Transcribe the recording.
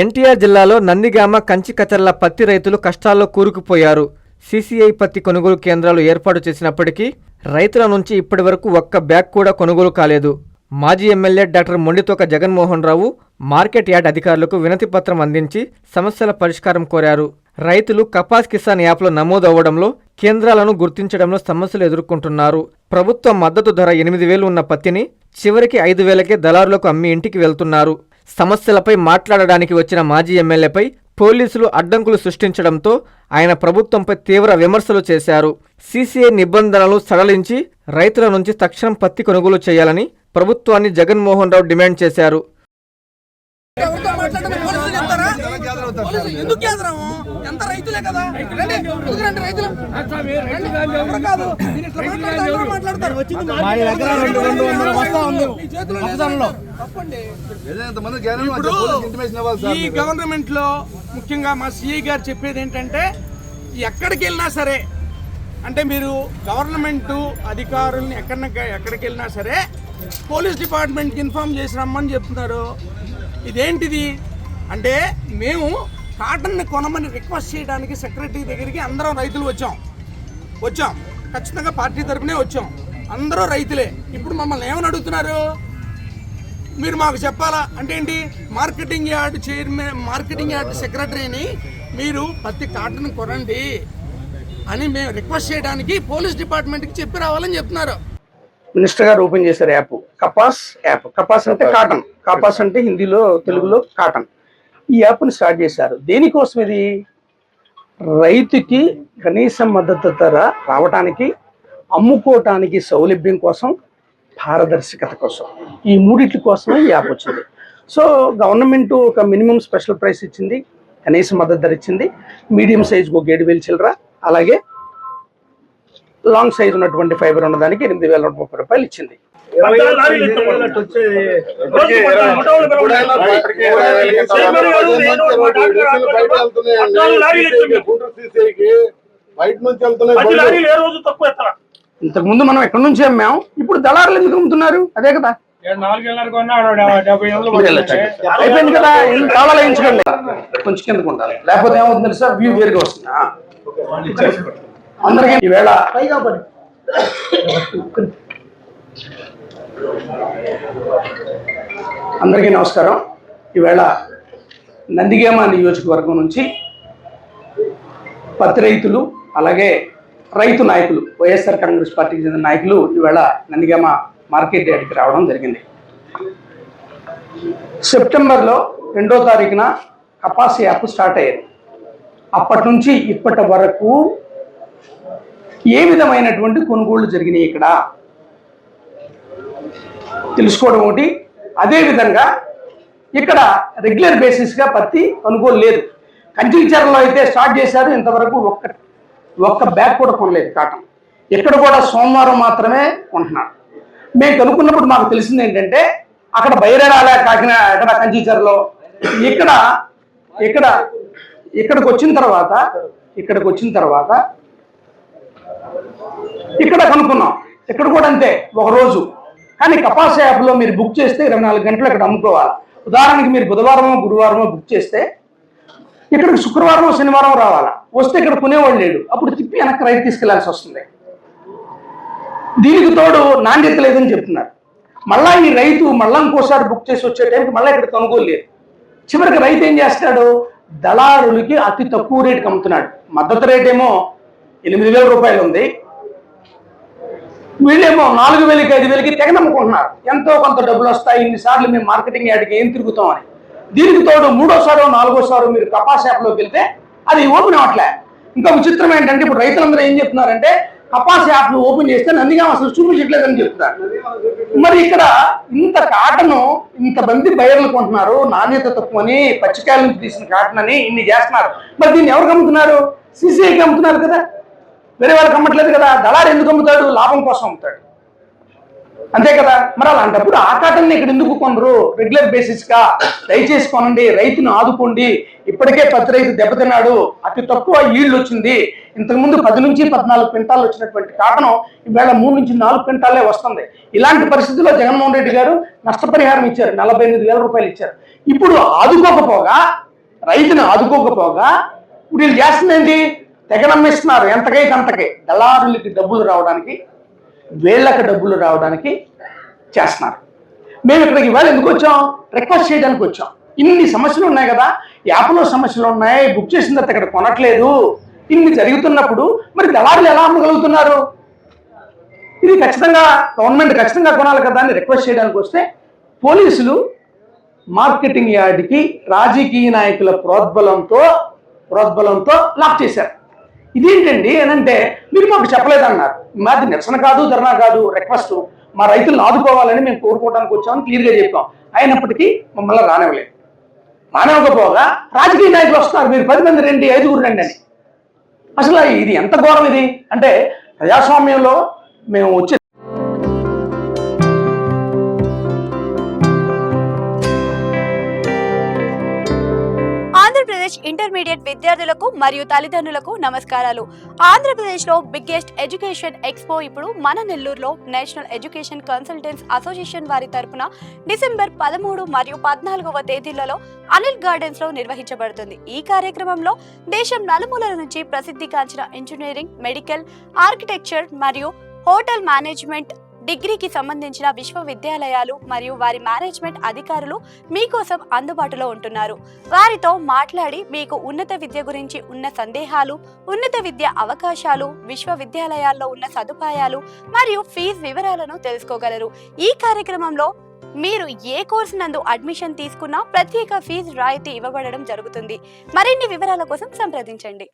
ఎన్టీఆర్ జిల్లాలో నందిగామ కంచికచర్ల పత్తి రైతులు కష్టాల్లో కూరుకుపోయారు. సీసీఐ పత్తి కొనుగోలు కేంద్రాలు ఏర్పాటు చేసినప్పటికీ రైతుల నుంచి ఇప్పటి వరకు ఒక్క బ్యాగ్ కూడా కొనుగోలు కాలేదు. మాజీ MLA doctor Mondithoka Jaganmohan Rao market yard అధికారులకు వినతి పత్రం అందించి సమస్యల పరిష్కారం కోరారు. రైతులు కపాస్ కిసాన్ యాప్లో నమోదవ్వడంలో, కేంద్రాలను గుర్తించడంలో సమస్యలు ఎదుర్కొంటున్నారు. ప్రభుత్వ మద్దతు ధర 8,000 ఉన్న పత్తిని చివరికి 5,000కే దళారులకు అమ్మి ఇంటికి వెళ్తున్నారు. సమస్యలపై మాట్లాడడానికి వచ్చిన మాజీ ఎమ్మెల్యేపై పోలీసులు అడ్డంకులు సృష్టించడంతో ఆయన ప్రభుత్వంపై తీవ్ర విమర్శలు చేశారు. సీసీఐ నిబంధనలు సడలించి రైతుల నుంచి తక్షణం పత్తి కొనుగోలు చేయాలని ప్రభుత్వాన్ని జగన్మోహన్ రావు డిమాండ్ చేశారు. ఈ గవర్నమెంట్ లో ముఖ్యంగా మా సిఐ గారు చెప్పేది ఏంటంటే, ఎక్కడికి వెళ్ళినా సరే అంటే మీరు గవర్నమెంట్ అధికారుల్ని ఎక్కడికి వెళ్ళినా సరే పోలీస్ డిపార్ట్మెంట్కి ఇన్ఫార్మ్ చేసి రమ్మని చెప్తున్నారు. ఇదేంటిది అంటే, మేము కాటన్ని కొనమని రిక్వెస్ట్ చేయడానికి సెక్రటరీ దగ్గరికి అందరం రైతులు వచ్చాం ఖచ్చితంగా పార్టీ తరపునే వచ్చాం, అందరూ రైతులే. ఇప్పుడు మమ్మల్ని ఏమని అడుగుతున్నారు, మీరు మాకు చెప్పాలా అంటే ఏంటి, marketing yard chairman, marketing yard సెక్రటరీని మీరు పత్తి కాటన్ కొనండి అని మేము రిక్వెస్ట్ చేయడానికి పోలీస్ డిపార్ట్మెంట్కి చెప్పి రావాలని చెప్తున్నారు. మినిస్టర్ గారు ఓపెన్ చేశారు యాప్, కపాస్ యాప్. కపాస్ అంటే కాటన్, కపాస్ అంటే హిందీలో తెలుగులో కాటన్. ఈ యాప్ని స్టార్ట్ చేశారు. దేనికోసం ఇది? రైతుకి కనీస మద్దతు ధర రావటానికి, అమ్ముకోవటానికి సౌలభ్యం కోసం, పారదర్శకత కోసం, ఈ మూడిటి కోసమే ఈ యాప్ వచ్చింది. సో గవర్నమెంట్ ఒక మినిమం స్పెషల్ ప్రైస్ ఇచ్చింది, కనీస మద్దతు ధర ఇచ్చింది. మీడియం సైజుకు 7,000 చిల్లర, అలాగే లాంగ్ సైజ్ ఉన్నటువంటి ఫైబర్ ఉన్నదానికి 8,130 రూపాయలు ఇచ్చింది. ఇంతకు ముందు మనం ఎక్కడి నుంచి అమ్మాం, ఇప్పుడు దళారులు ఎందుకు అమ్ముతున్నారు? అదే కదా, అయిపోయింది కదా. కావాలా ఎంచుకోండి, కొంచెం కిందకు ఉండాలి, లేకపోతే ఏమవుతుంది సార్, వ్యూ వేరుగా వస్తుంది. అందరికీ ఈవేళ అందరికీ నమస్కారం. ఈవేళ నందిగామ నియోజకవర్గం నుంచి పత్తి రైతులు, అలాగే రైతు నాయకులు, వైఎస్ఆర్ కాంగ్రెస్ పార్టీకి చెందిన నాయకులు ఈవేళ నందిగామ మార్కెట్ యార్డ్కి రావడం జరిగింది. సెప్టెంబర్లో 2వ తారీఖున కపాస్ యాప్ స్టార్ట్ అయ్యేది. అప్పటి నుంచి ఇప్పటి వరకు ఏ విధమైనటువంటి కొనుగోళ్లు జరిగినాయి ఇక్కడ తెలుసుకోవడం ఒకటి. అదేవిధంగా ఇక్కడ రెగ్యులర్ బేసిస్గా పత్తి కొనుగోలు లేదు. కంచికచర్లలో అయితే స్టార్ట్ చేశారు, ఇంతవరకు ఒక్క బ్యాగ్ కూడా కొనలేదు కాటన్. ఇక్కడ కూడా సోమవారం మాత్రమే కొంటున్నారు. మేము కనుక్కున్నప్పుడు మాకు తెలిసింది ఏంటంటే, అక్కడ బైరేరాల కాకినాడ, అక్కడ కంచికచర్లలో, ఇక్కడికి వచ్చిన తర్వాత ఇక్కడ కనుక్కున్నాం. ఇక్కడ కూడా అంతే, ఒక రోజు. కానీ కపాస్ యాప్లో మీరు బుక్ చేస్తే 24 గంటలు ఇక్కడ అమ్ముకోవాలి. ఉదాహరణకి మీరు బుధవారమో గురువారమో బుక్ చేస్తే ఇక్కడికి శుక్రవారం శనివారం రావాలా. వస్తే ఇక్కడ కొనేవాళ్ళు లేడు, అప్పుడు తిప్పి వెనక్కి రైతు తీసుకెళ్లాల్సి వస్తుంది. దీనికి తోడు నాణ్యత లేదని చెప్తున్నారు. మళ్ళీ ఈ రైతు మళ్ళీ ఇంకోసారి బుక్ చేసి వచ్చే టైంకి మళ్ళీ ఇక్కడ కొనుగోలు లేదు. చివరికి రైతు ఏం చేస్తాడు, దళారులకి అతి తక్కువ రేటుకి అమ్ముతున్నాడు. మద్దతు రేట్ ఏమో 8,000 రూపాయలు ఉంది, వీళ్ళేమో 4,000కి 5,000కి తెగ నమ్ముకుంటున్నారు. ఎంతో కొంత డబ్బులు వస్తాయి, ఇన్నిసార్లు మేము మార్కెటింగ్ యార్డ్కి ఏం తిరుగుతాం అని. దీనికి తోడు 3వసారో 4వసారో మీరు కపాస్ యాప్లోకి వెళ్తే అది ఓపెన్ అవ్వట్లే. ఇంకా విచిత్రం ఏంటంటే, ఇప్పుడు రైతులందరూ ఏం చెప్తున్నారంటే, కపాస్ యాప్ ఓపెన్ చేస్తే నందిగామ అసలు చూపించట్లేదని చెప్తున్నారు. మరి ఇక్కడ ఇంత కాటను ఇంతమంది బయర్లు కొంటున్నారు, నాణ్యత తక్కువని, పచ్చికాయల నుంచి తీసిన కాటన్ అని ఇన్ని చేస్తున్నారు. మరి దీన్ని ఎవరికి అమ్ముతున్నారు? సీసీఐకి అమ్ముతున్నారు కదా, వేరే వాళ్ళకి అమ్మట్లేదు కదా. దళారు ఎందుకు అమ్ముతాడు? లాభం కోసం అమ్ముతాడు, అంతే కదా. మరి అలాంటప్పుడు ఆ కాటన్ని ఇక్కడ ఎందుకు కొనరు? రెగ్యులర్ బేసిస్గా దయచేసి కొనండి, రైతును ఆదుకోండి. ఇప్పటికే పత్తి రైతు దెబ్బతిన్నాడు, అతి తక్కువ ఈల్డ్ వచ్చింది. ఇంతకుముందు 10 నుంచి 14 క్వింటాలు వచ్చినటువంటి కాటను ఈవేళ 3 నుంచి 4 క్వింటాలే వస్తుంది. ఇలాంటి పరిస్థితుల్లో జగన్మోహన్ రెడ్డి గారు నష్టపరిహారం ఇచ్చారు, 48,000 రూపాయలు ఇచ్చారు. ఇప్పుడు ఆదుకోకపోగా రైతుని ఆదుకోకపోగా ఇప్పుడు వీళ్ళు చేస్తుందేంటి, తెగ నమ్మిస్తున్నారు ఎంతకైతే అంతకే. దళారులకి డబ్బులు రావడానికి, వీళ్ళకి డబ్బులు రావడానికి చేస్తున్నారు. మేము ఇక్కడికి ఇవాళ ఎందుకు వచ్చాం, రిక్వెస్ట్ చేయడానికి వచ్చాం. ఇన్ని సమస్యలు ఉన్నాయి కదా, యాప్లో సమస్యలు ఉన్నాయి, బుక్ చేసిన తర్వాత ఇక్కడ కొనట్లేదు, ఇన్ని జరుగుతున్నప్పుడు మరి దళారులు ఎలా అమ్మగలుగుతున్నారు? ఇది ఖచ్చితంగా గవర్నమెంట్ ఖచ్చితంగా కొనాలి కదా అని రిక్వెస్ట్ చేయడానికి వస్తే పోలీసులు మార్కెటింగ్ యార్డ్కి రాజకీయ నాయకుల ప్రోద్బలంతో లాక్ చేశారు. ఇదేంటండి అంటే మీరు మాకు చెప్పలేదన్నారు. మాది నిరసన కాదు, ధర్నా కాదు, రిక్వెస్ట్, మా రైతులను ఆదుకోవాలని మేము కోరుకోవడానికి వచ్చామని క్లియర్గా చెప్పాం. అయినప్పటికీ మమ్మల్ని రానివ్వకపోగా రాజకీయ నాయకులు వస్తున్నారు, మీరు 10 మంది రండి, 5గురు రండి అని. అసలు ఇది ఎంత ఘోరం ఇది అంటే, ప్రజాస్వామ్యంలో మేము వచ్చే ఆంధ్రప్రదేశ్ ఇంటర్మీడియట్ విద్యార్థులకు మరియు తల్లిదండ్రులకు నమస్కారాలు. ఆంధ్రప్రదేశ్లో బిగ్గెస్ట్ ఎడ్యుకేషన్ ఎక్స్పో ఇప్పుడు మన నెల్లూరులో నేషనల్ ఎడ్యుకేషన్ కన్సల్టెంట్స్ అసోసియేషన్ వారి తరపున డిసెంబర్ 13 మరియు 14వ తేదీలలో అనిల్ గార్డెన్స్ లో నిర్వహించబడుతుంది. ఈ కార్యక్రమంలో దేశం నలుమూలల నుంచి ప్రసిద్ధిగాంచిన ఇంజనీరింగ్, మెడికల్, ఆర్కిటెక్చర్ మరియు హోటల్ మేనేజ్మెంట్ డిగ్రీకి సంబంధించిన విశ్వవిద్యాలయాలు మరియు వారి మేనేజ్మెంట్ అధికారులు మీకోసం అందుబాటులో ఉంటున్నారు. వారితో మాట్లాడి మీకు ఉన్నత విద్య గురించి ఉన్న సందేహాలు, ఉన్నత విద్య అవకాశాలు, విశ్వవిద్యాలయాల్లో ఉన్న సదుపాయాలు మరియు ఫీజు వివరాలను తెలుసుకోగలరు. ఈ కార్యక్రమంలో మీరు ఏ కోర్సు నందు అడ్మిషన్ తీసుకున్నా ప్రత్యేక ఫీజు రాయితీ ఇవ్వబడడం జరుగుతుంది. మరిన్ని వివరాల కోసం సంప్రదించండి.